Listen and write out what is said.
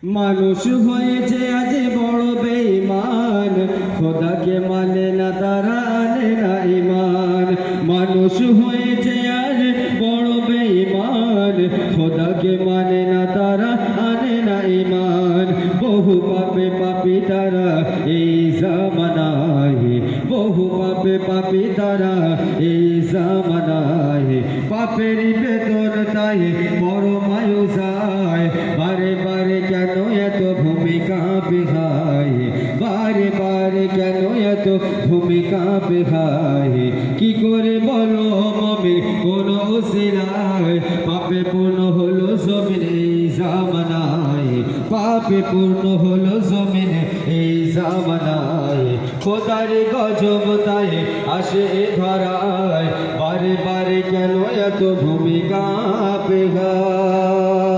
মানুষ হয়েছে আজ বড় বেঈমান, খোদাকে মানে না তারা, আনে না ঈমান। মানুষ হয়েছে আজ বড় বেঈমান, খোদাকে মানে না তারা, আনে না ঈমান। বহু পাপে পাপী তারা এই জামানায়, বহু পাপে পাপী তারা এই জামানায়। পাপেরই বেতন তাই বড় মায়ুসায়, বারে বারে কেন এত ভূমিকা বেহায়, বারে বারে কেন এত ভূমিকা বেহায়। কি করে বলো মমিন কোন উসিলায়, পাপে পূর্ণ হলো জমিন এই জামানায়, পাপে পূর্ণ হলো জমিন এই জামানায়। খোদার গজব তাই আসে ধরায়, বারে বারে কেন এত ভূমিকা বেহায়।